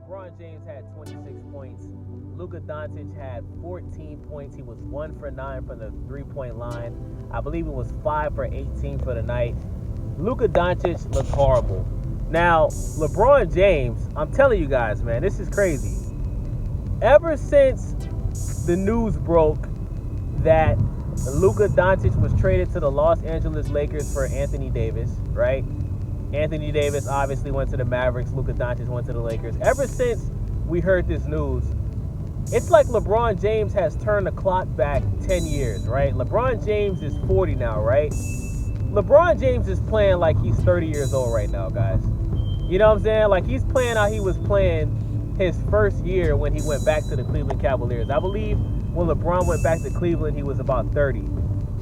LeBron James had 26 points. Luka Doncic had 14 points. He was 1 for 9 from the three-point line. I believe it was 5 for 18 for the night. Luka Doncic looked horrible. Now, LeBron James, I'm telling you guys, man, this is crazy. Ever since the news broke that Luka Doncic was traded to the Los Angeles Lakers for Anthony Davis, right? Anthony Davis obviously went to the Mavericks. Luka Doncic went to the Lakers. Ever since we heard this news, it's like LeBron James has turned the clock back 10 years, right? LeBron James is 40 now, right? LeBron James is playing like he's 30 years old right now, guys. You know what I'm saying? Like, he's playing how he was playing his first year when he went back to the Cleveland Cavaliers. I believe when LeBron went back to Cleveland, he was about 30. You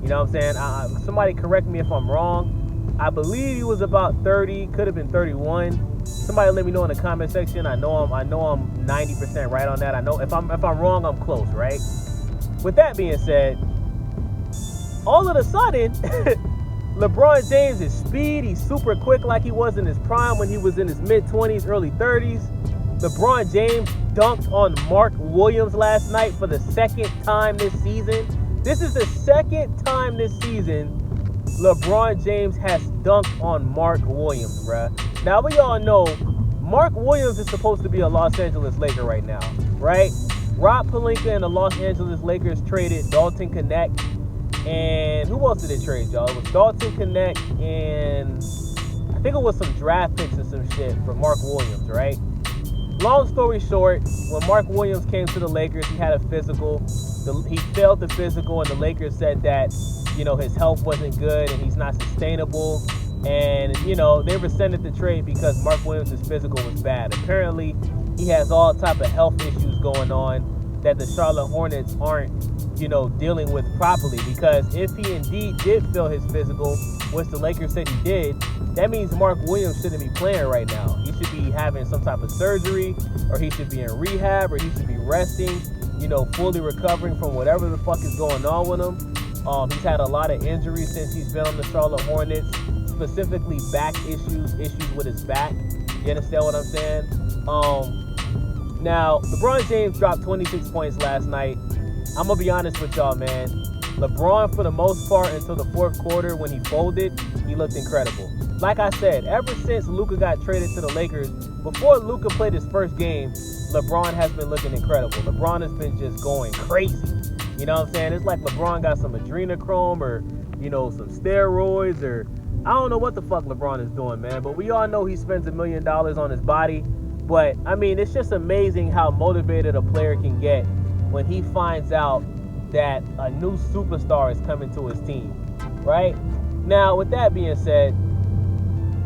know what I'm saying? Somebody correct me if I'm wrong. I believe he was about 30, could have been 31. Somebody let me know in the comment section. I know I'm 90% right on that. I know if I'm wrong, I'm close, right? With that being said, all of a sudden, LeBron James is speed. He's super quick like he was in his prime when he was in his mid-20s, early 30s. LeBron James dunked on Mark Williams last night for the second time this season. This is the second time this season LeBron James has dunked on Mark Williams, bruh. Now, we all know Mark Williams is supposed to be a Los Angeles Laker right now, right? Rob Pelinka and the Los Angeles Lakers traded Dalton Knecht. And who else did they trade, y'all? It was Dalton Knecht and I think it was some draft picks and some shit for Mark Williams, right? Long story short, when Mark Williams came to the Lakers, he had a physical. He failed the physical, and the Lakers said that, you know, his health wasn't good and he's not sustainable. And, you know, they rescinded the trade because Mark Williams' physical was bad. Apparently, he has all type of health issues going on that the Charlotte Hornets aren't, you know, dealing with properly. Because if he indeed did fail his physical, which the Lakers said he did, that means Mark Williams shouldn't be playing right now. He should be having some type of surgery, or he should be in rehab, or he should be resting, you know, fully recovering from whatever the fuck is going on with him. He's had a lot of injuries since he's been on the Charlotte Hornets, specifically back issues with his back. You understand what I'm saying? Now, LeBron James dropped 26 points last night. I'm going to be honest with y'all, man. LeBron, for the most part, until the fourth quarter when he folded, he looked incredible. Like I said, ever since Luka got traded to the Lakers, before Luka played his first game, LeBron has been looking incredible. LeBron has been just going crazy. You know what I'm saying? It's like LeBron got some adrenochrome or, you know, some steroids, or I don't know what the fuck LeBron is doing, man. But we all know he spends $1 million on his body. But, I mean, it's just amazing how motivated a player can get when he finds out that a new superstar is coming to his team, right? Now, with that being said,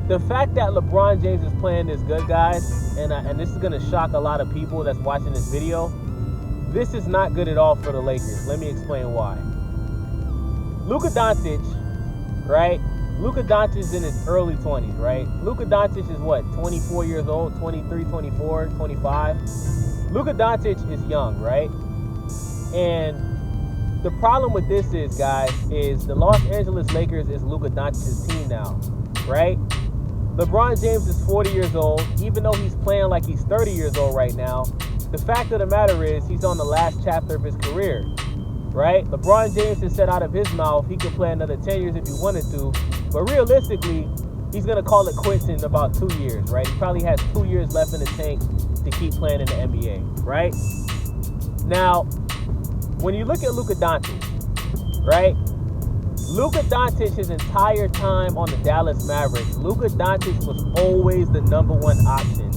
the fact that LeBron James is playing this good, guys, and this is going to shock a lot of people that's watching this video, this is not good at all for the Lakers. Let me explain why. Luka Doncic, right? Luka Doncic is in his early 20s, right? Luka Doncic is what, 24 years old, 23, 24, 25? Luka Doncic is young, right? And the problem with this is, guys, is the Los Angeles Lakers is Luka Doncic's team now, right? LeBron James is 40 years old. Even though he's playing like he's 30 years old right now, the fact of the matter is he's on the last chapter of his career, right? LeBron James has said out of his mouth he could play another 10 years if he wanted to, but realistically, he's going to call it quits in about 2 years, right? He probably has 2 years left in the tank to keep playing in the NBA, right? Now, when you look at Luka Doncic, right? Luka Doncic, his entire time on the Dallas Mavericks, Luka Doncic was always the number one option.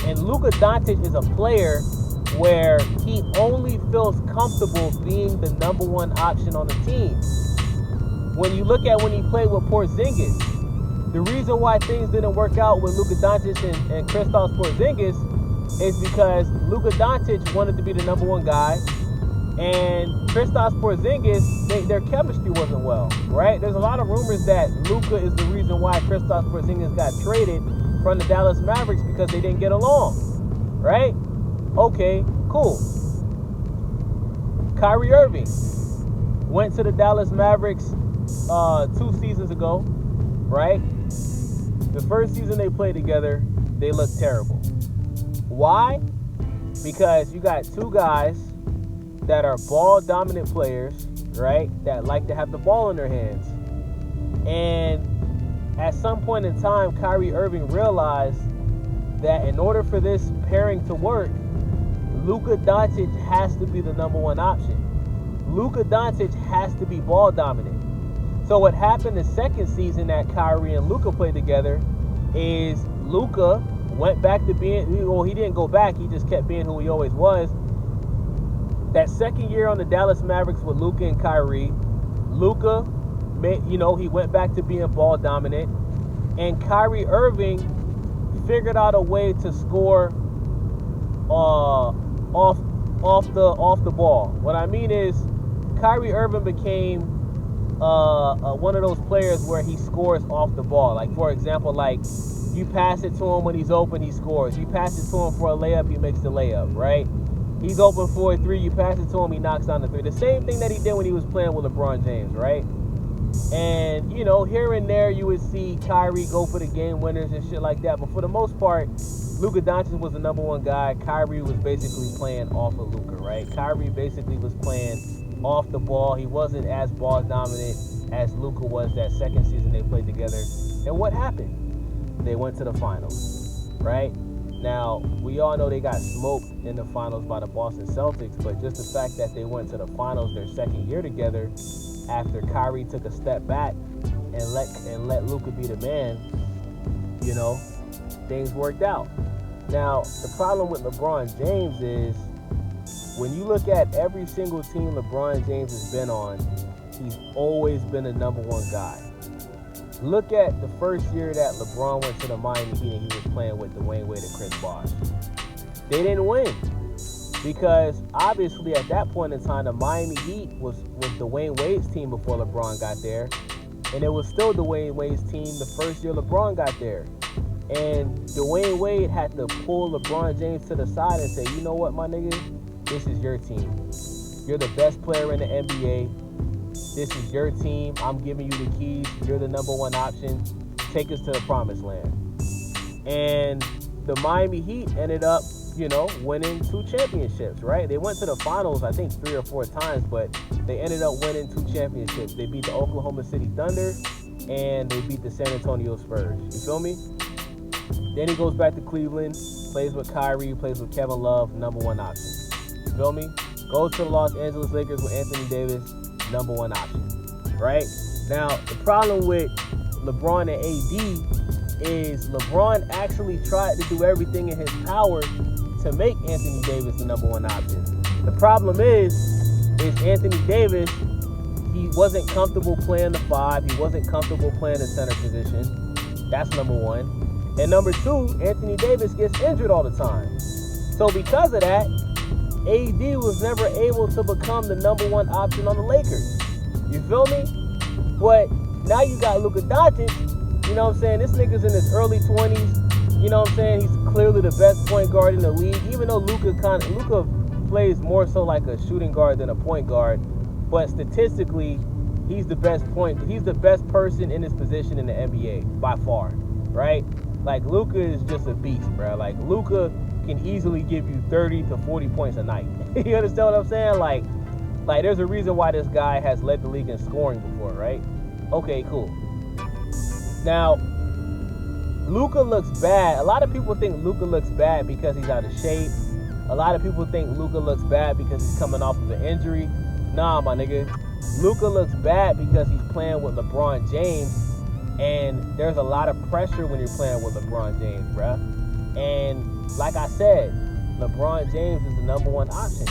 And Luka Doncic is a player where he only feels comfortable being the number one option on the team. When you look at when he played with Porzingis, the reason why things didn't work out with Luka Doncic and Kristaps Porzingis is because Luka Doncic wanted to be the number one guy, and Kristaps Porzingis, their chemistry wasn't well, right? There's a lot of rumors that Luka is the reason why Kristaps Porzingis got traded from the Dallas Mavericks because they didn't get along, right? Okay, cool. Kyrie Irving went to the Dallas Mavericks 2 seasons ago, right? The first season they played together, they looked terrible. Why? Because you got two guys that are ball-dominant players, right, that like to have the ball in their hands. And at some point in time, Kyrie Irving realized that in order for this pairing to work, Luka Doncic has to be the number one option. Luka Doncic has to be ball dominant. So what happened the second season that Kyrie and Luka played together is Luka went back to being, well, he didn't go back, he just kept being who he always was. That second year on the Dallas Mavericks with Luka and Kyrie, Luka, he went back to being ball dominant, and Kyrie Irving figured out a way to score off the ball. What I mean is, Kyrie Irving became one of those players where he scores off the ball. Like, for example, like, you pass it to him when he's open, he scores. You pass it to him for a layup, he makes the layup, right? He's open for a three, you pass it to him, he knocks down the three. The same thing that he did when he was playing with LeBron James, right? And, here and there you would see Kyrie go for the game winners and shit like that. But for the most part, Luka Doncic was the number one guy. Kyrie was basically playing off of Luka, right? Kyrie basically was playing off the ball. He wasn't as ball dominant as Luka was that second season they played together. And what happened? They went to the finals, right? Now, we all know they got smoked in the finals by the Boston Celtics, but just the fact that they went to the finals their second year together after Kyrie took a step back and let Luka be the man, things worked out. Now, the problem with LeBron James is when you look at every single team LeBron James has been on, he's always been the number one guy. Look at the first year that LeBron went to the Miami Heat and he was playing with Dwayne Wade and Chris Bosh. They didn't win because obviously at that point in time, the Miami Heat was Dwayne Wade's team before LeBron got there. And it was still Dwayne Wade's team the first year LeBron got there. And Dwayne Wade had to pull LeBron James to the side and say, you know what, my nigga? This is your team. You're the best player in the NBA. This is your team. I'm giving you the keys. You're the number one option. Take us to the promised land. And the Miami Heat ended up, winning 2 championships, right? They went to the finals, I think 3 or 4 times, but they ended up winning 2 championships. They beat the Oklahoma City Thunder and they beat the San Antonio Spurs. You feel me? Then he goes back to Cleveland, plays with Kyrie, plays with Kevin Love, number one option. You feel me? Goes to the Los Angeles Lakers with Anthony Davis, number one option, right? Now, the problem with LeBron and AD is LeBron actually tried to do everything in his power to make Anthony Davis the number one option. The problem is Anthony Davis, he wasn't comfortable playing the 5. He wasn't comfortable playing the center position. That's number one. And number 2, Anthony Davis gets injured all the time. So because of that, AD was never able to become the number one option on the Lakers. You feel me? But now you got Luka Doncic, you know what I'm saying? This nigga's in his early 20s. You know what I'm saying? He's clearly the best point guard in the league. Even though Luka plays more so like a shooting guard than a point guard. But statistically, he's the best person in his position in the NBA by far, right? Like, Luka is just a beast, bro. Like, Luka can easily give you 30 to 40 points a night. You understand what I'm saying? Like there's a reason why this guy has led the league in scoring before, right? Okay, cool. Now, Luka looks bad. A lot of people think Luka looks bad because he's out of shape. A lot of people think Luka looks bad because he's coming off of an injury. Nah, my nigga. Luka looks bad because he's playing with LeBron James, and there's a lot of pressure when you're playing with LeBron James, bruh. And like I said, LeBron James is the number one option.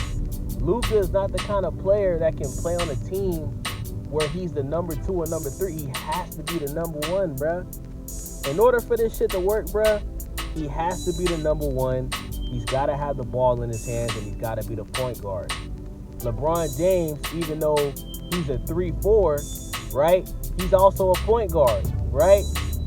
Luka is not the kind of player that can play on a team where he's the number 2 or number 3. He has to be the number 1, bruh. In order for this shit to work, bruh, he has to be the number 1. He's got to have the ball in his hands, and he's got to be the point guard. LeBron James, even though he's a 3-4, right, he's also a point guard, right?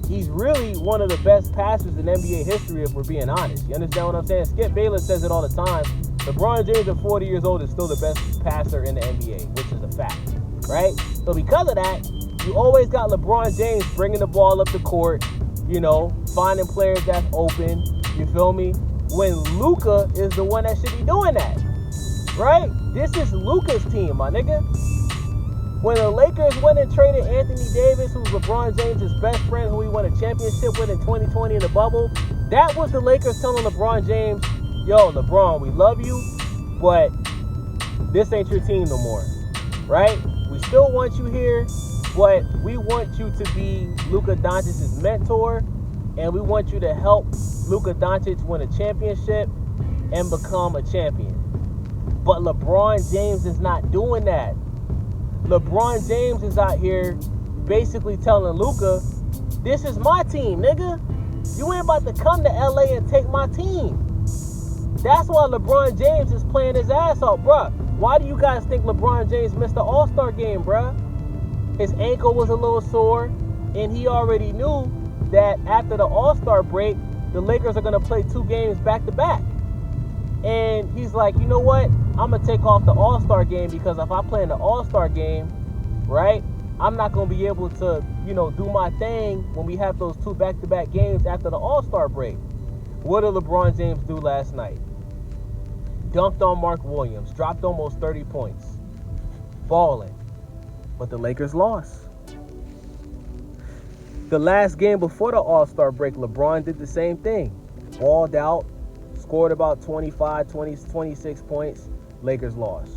He's really one of the best passers in NBA history, if we're being honest. You understand what I'm saying? Skip Bayless says it all the time. LeBron James at 40 years old is still the best passer in the NBA, which is a fact, right? So because of that, you always got LeBron James bringing the ball up the court, finding players that's open, you feel me? when Luka is the one that should be doing that, right? This is Luka's team, my nigga. When the Lakers went and traded Anthony Davis, who's LeBron James' best friend, who he won a championship with in 2020 in the bubble, that was the Lakers telling LeBron James, yo, LeBron, we love you, but this ain't your team no more, right? We still want you here, but we want you to be Luka Doncic's mentor, and we want you to help Luka Doncic win a championship and become a champion. But LeBron James is not doing that. LeBron James is out here basically telling Luka, this is my team, nigga. You ain't about to come to LA and take my team. That's why LeBron James is playing his ass off, bruh. Why do you guys think LeBron James missed the All-Star game, bruh? His ankle was a little sore, and he already knew that after the All-Star break, the Lakers are going to play 2 games back-to-back. And he's like, you know what? I'm going to take off the All-Star game because if I play in the All-Star game, right, I'm not going to be able to, do my thing when we have those 2 back-to-back games after the All-Star break. What did LeBron James do last night? Dunked on Mark Williams, dropped almost 30 points, balling. But the Lakers lost. The last game before the All-Star break, LeBron did the same thing. Balled out, scored about 26 points. Lakers lost.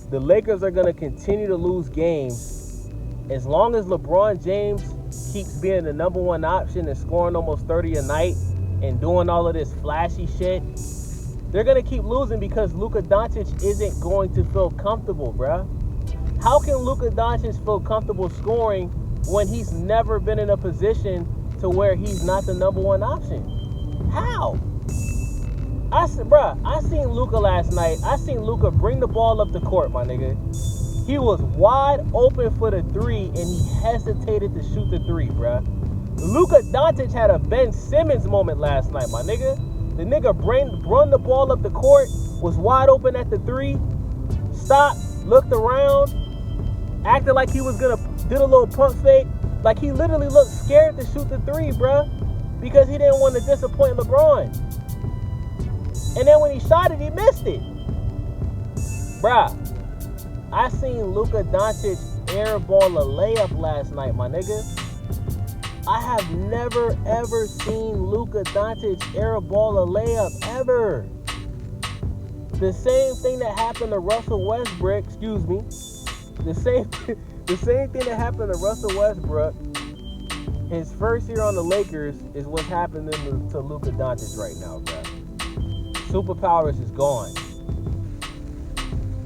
The Lakers are going to continue to lose games as long as LeBron James keeps being the number one option and scoring almost 30 a night and doing all of this flashy shit. They're going to keep losing because Luka Doncic isn't going to feel comfortable, bruh. How can Luka Doncic feel comfortable scoring when he's never been in a position to where he's not the number one option? How? I seen Luka last night. I seen Luka bring the ball up the court, my nigga. He was wide open for the 3, and he hesitated to shoot the 3, bruh. Luka Doncic had a Ben Simmons moment last night, my nigga. The nigga run the ball up the court, was wide open at the 3, stopped, looked around, acted like he was did a little pump fake. Like he literally looked scared to shoot the 3, bruh, because he didn't want to disappoint LeBron. And then when he shot it, he missed it. Bruh, I seen Luka Doncic airball a layup last night, my nigga. I have never, ever seen Luka Doncic airball a layup, ever. The same thing that happened to Russell Westbrook, the same thing that happened to Russell Westbrook his first year on the Lakers is what's happening to Luka Doncic right now, bruh. Superpowers is gone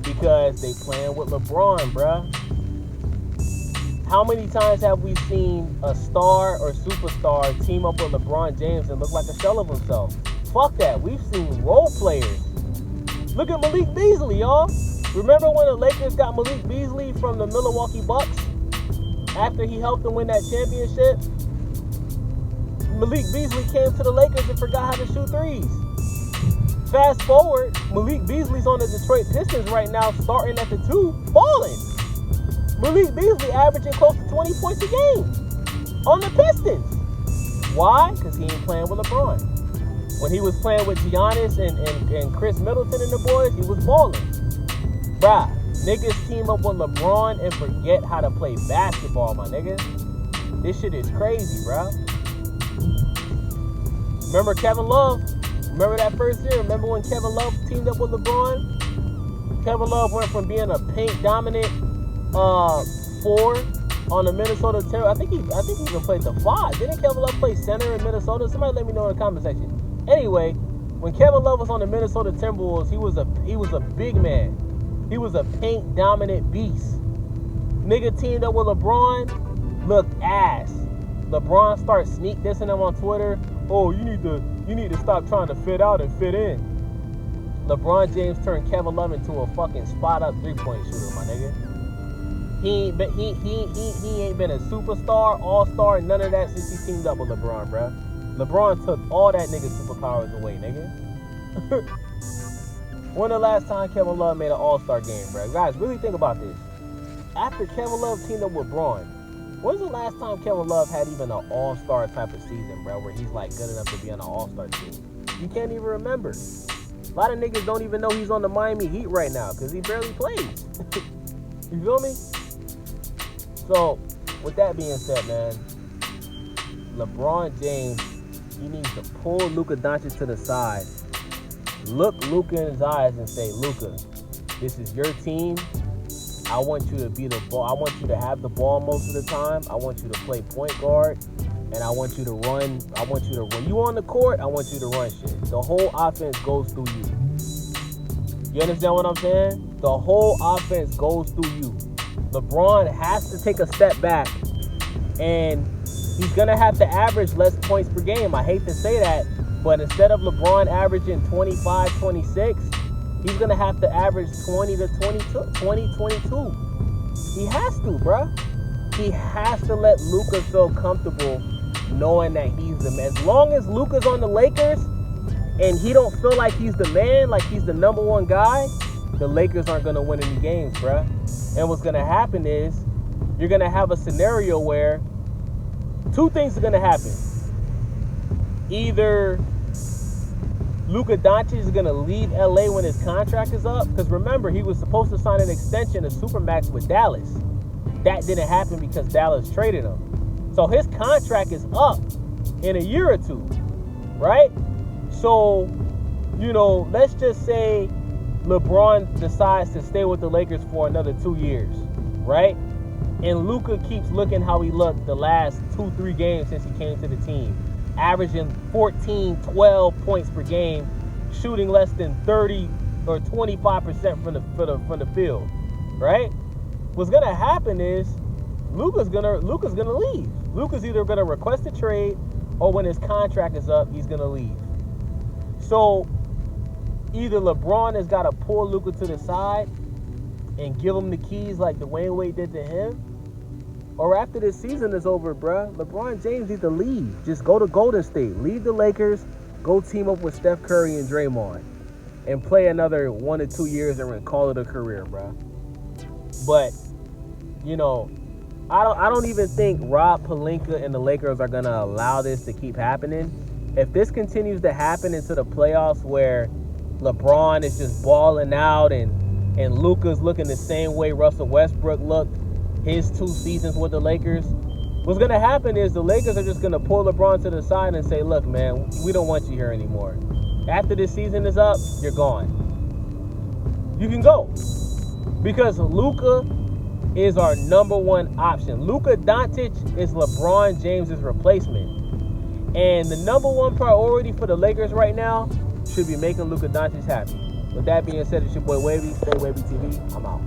because they playing with LeBron, bruh. How many times have we seen a star or superstar team up with LeBron James and look like a shell of himself? Fuck that. We've seen role players. Look at Malik Beasley, y'all. Remember when the Lakers got Malik Beasley from the Milwaukee Bucks after he helped them win that championship? Malik Beasley came to the Lakers and forgot how to shoot threes. Fast forward, Malik Beasley's on the Detroit Pistons right now, starting at the 2, balling. Malik Beasley averaging close to 20 points a game on the Pistons. Why? Because he ain't playing with LeBron. When he was playing with Giannis and Chris Middleton and the boys, he was balling. Bruh, niggas team up with LeBron and forget how to play basketball, my nigga. This shit is crazy, bruh. Remember Kevin Love? Remember that first year? Remember when Kevin Love teamed up with LeBron? Kevin Love went from being a paint-dominant 4 on the Minnesota Timberwolves. I think he even played the 5. Didn't Kevin Love play center in Minnesota? Somebody let me know in the comment section. Anyway, when Kevin Love was on the Minnesota Timberwolves, he was a big man. He was a paint-dominant beast. Nigga teamed up with LeBron, looked ass. LeBron starts sneak dissing him on Twitter. Oh, you need to stop trying to fit out and fit in. LeBron James turned Kevin Love into a fucking spot-up 3-point shooter, my nigga. He ain't been a superstar, all-star, none of that since he teamed up with LeBron, bruh. LeBron took all that nigga's superpowers away, nigga. When the last time Kevin Love made an all-star game, bruh? Guys, really think about this. After Kevin Love teamed up with Braun, when's the last time Kevin Love had even an all-star type of season, bro, where he's like good enough to be on an all-star team? You can't even remember. A lot of niggas don't even know he's on the Miami Heat right now because he barely plays. You feel me? So, with that being said, man, LeBron James, he needs to pull Luka Doncic to the side, look Luka in his eyes and say, Luka, this is your team. I want you to be the ball. I want you to have the ball most of the time. I want you to play point guard. And I want you to run. When you on the court, I want you to run shit. The whole offense goes through you. You understand what I'm saying? The whole offense goes through you. LeBron has to take a step back. And he's going to have to average less points per game. I hate to say that. But instead of LeBron averaging 25, 26, he's going to have to average 20 to 22. He has to, bruh. He has to let Luka feel comfortable knowing that he's the man. As long as Luka's on the Lakers and he don't feel like he's the man, like he's the number one guy, the Lakers aren't going to win any games, bruh. And what's going to happen is you're going to have a scenario where two things are going to happen. Either Luka Doncic is going to leave LA when his contract is up, because remember, he was supposed to sign an extension, a Supermax with Dallas. That didn't happen because Dallas traded him. So his contract is up in a year or two, right? So, let's just say LeBron decides to stay with the Lakers for another 2 years, right? And Luka keeps looking how he looked the last 2-3 games since he came to the team, averaging 14, 12 points per game, shooting less than 30 or 25% from the field, right? What's gonna happen is Luka's gonna leave. Luka's either gonna request a trade, or when his contract is up, he's gonna leave. So either LeBron has got to pull Luka to the side and give him the keys like Dwayne Wade did to him, or after this season is over, bruh, LeBron James needs to leave. Just go to Golden State, leave the Lakers, go team up with Steph Curry and Draymond, and play another 1 or 2 years and call it a career, bruh. But I don't even think Rob Pelinka and the Lakers are going to allow this to keep happening. If this continues to happen into the playoffs where LeBron is just balling out and Luka's looking the same way Russell Westbrook looked his 2 seasons with the Lakers, what's going to happen is the Lakers are just going to pull LeBron to the side and say, look, man, we don't want you here anymore. After this season is up, you're gone. You can go. Because Luka is our number one option. Luka Doncic is LeBron James's replacement. And the number one priority for the Lakers right now should be making Luka Doncic happy. With that being said, it's your boy Wavy. Stay Wavy TV. I'm out.